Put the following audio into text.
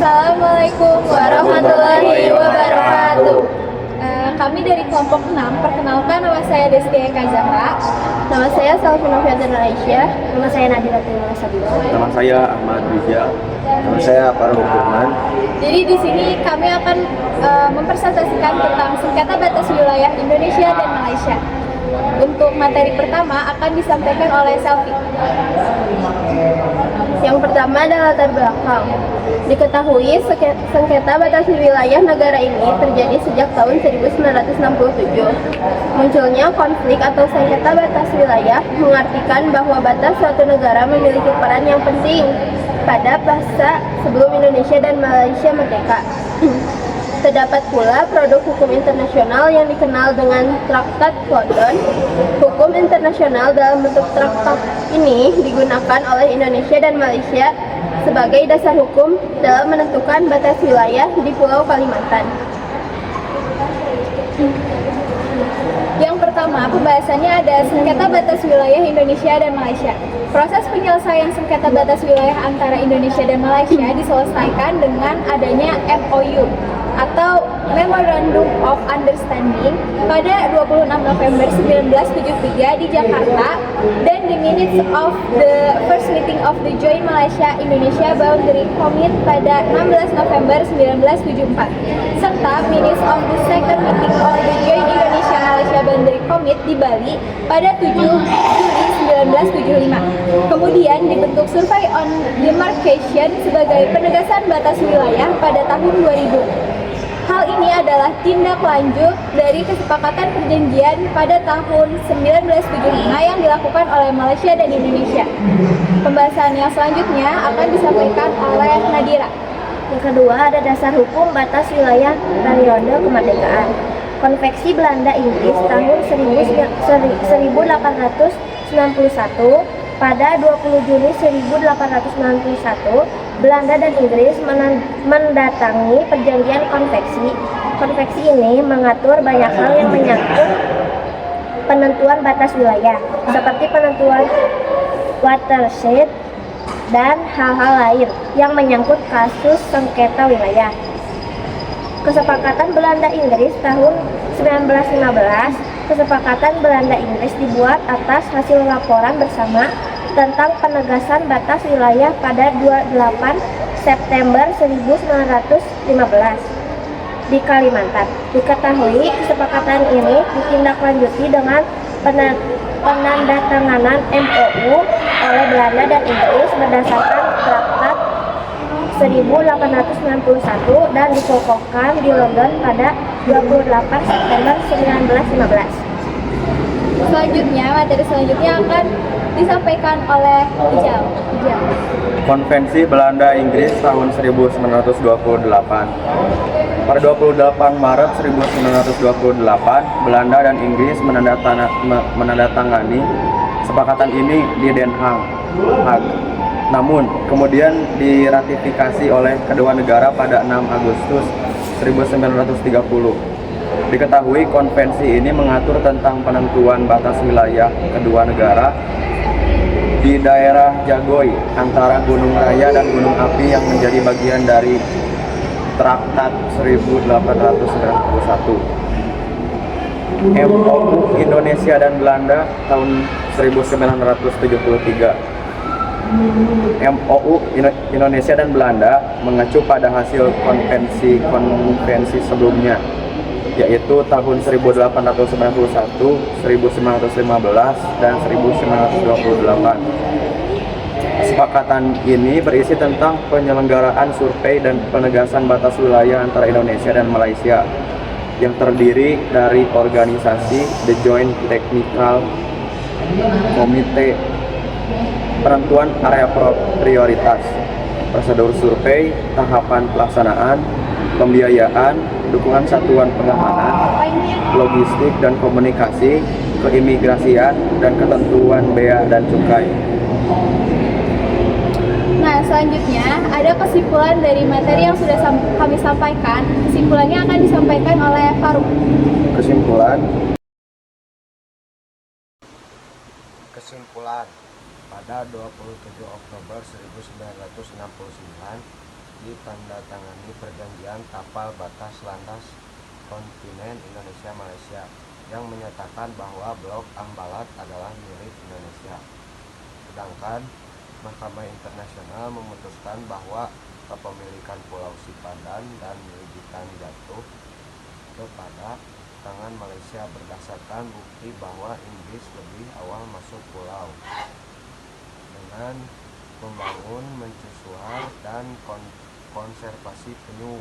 Assalamualaikum warahmatullahi wabarakatuh. Kami dari kelompok 6, perkenalkan nama saya Destia Eka Zahra. Nama saya Salvina Fiatun Aisyah. Nama saya Nadira Tilala Sabila. Nama saya Ahmad Rizal. Nama saya Faruk Firman. Jadi di sini kami akan mempresentasikan tentang sengketa batas wilayah Indonesia dan Malaysia. Untuk materi pertama akan disampaikan oleh Selvi. Yang pertama adalah latar belakang. Diketahui sengketa batas wilayah negara ini terjadi sejak tahun 1967. Munculnya konflik atau sengketa batas wilayah mengartikan bahwa batas suatu negara memiliki peran yang penting pada masa sebelum Indonesia dan Malaysia merdeka. Terdapat pula produk hukum internasional yang dikenal dengan Traktat London. Hukum internasional dalam bentuk traktat ini digunakan oleh Indonesia dan Malaysia sebagai dasar hukum dalam menentukan batas wilayah di Pulau Kalimantan. Yang pertama, pembahasannya ada sengketa batas wilayah Indonesia dan Malaysia. Proses penyelesaian sengketa batas wilayah antara Indonesia dan Malaysia diselesaikan dengan adanya MOU atau Memorandum of Understanding pada 26 November 1973 di Jakarta dan the minutes of the first meeting of the Joint Malaysia-Indonesia Boundary Committee pada 16 November 1974 serta minutes of the second meeting of the Joint Indonesia-Malaysia Boundary Committee di Bali pada 7 Juli 1975. Kemudian dibentuk Survey on Demarcation sebagai penegasan batas wilayah pada tahun 2000. Hal ini adalah tindak lanjut dari kesepakatan perjanjian pada tahun 1975 yang dilakukan oleh Malaysia dan Indonesia. Pembahasan yang selanjutnya akan disampaikan oleh Nadira. Yang kedua ada dasar hukum batas wilayah periode kemerdekaan. Konvensi Belanda Inggris tahun 1891 pada 20 Juni 1891, Belanda dan Inggris mendatangi perjanjian konvensi. Konvensi ini mengatur banyak hal yang menyangkut penentuan batas wilayah, seperti penentuan watershed dan hal-hal lain yang menyangkut kasus sengketa wilayah. Kesepakatan Belanda Inggris tahun 1915. Kesepakatan Belanda Inggris dibuat atas hasil laporan bersama tentang penegasan batas wilayah pada 28 September 1915 di Kalimantan. Diketahui kesepakatan ini ditindaklanjuti dengan penandatanganan MOU oleh Belanda dan Inggris berdasarkan Traktat 1891 dan dikokohkan di London pada 28 September 1915. Materi selanjutnya akan disampaikan oleh Ijal. Konvensi Belanda Inggris tahun 1928. Pada 28 Maret 1928, Belanda dan Inggris menandatangani kesepakatan ini di Den Haag. Namun, kemudian diratifikasi oleh kedua negara pada 6 Agustus 1930. Diketahui konvensi ini mengatur tentang penentuan batas wilayah kedua negara di daerah Jagoy antara Gunung Raya dan Gunung Api yang menjadi bagian dari Traktat 1891. MOU Indonesia dan Belanda tahun 1973. MOU Indonesia dan Belanda mengacu pada hasil konvensi sebelumnya, yaitu tahun 1891, 1915, dan 1928. Kesepakatan ini berisi tentang penyelenggaraan survei dan penegasan batas wilayah antara Indonesia dan Malaysia yang terdiri dari organisasi The Joint Technical Committee, penentuan area prioritas, prosedur survei, tahapan pelaksanaan, pembiayaan, dukungan satuan pengamanan, logistik dan komunikasi, keimigrasian, dan ketentuan bea dan cukai. Nah, selanjutnya ada kesimpulan dari materi yang sudah kami sampaikan. Kesimpulannya akan disampaikan oleh Faruk. Kesimpulan pada 27 Oktober 1969 ditandatangani perjanjian kapal batas landas kontinen Indonesia-Malaysia yang menyatakan bahwa Blok Ambalat adalah milik Indonesia. Sedangkan Mahkamah Internasional memutuskan bahwa kepemilikan Pulau Sipadan dan Milijitan jatuh kepada tangan Malaysia berdasarkan bukti bahwa Inggris lebih awal masuk pulau dengan membangun mercusuar dan konservasi penyu.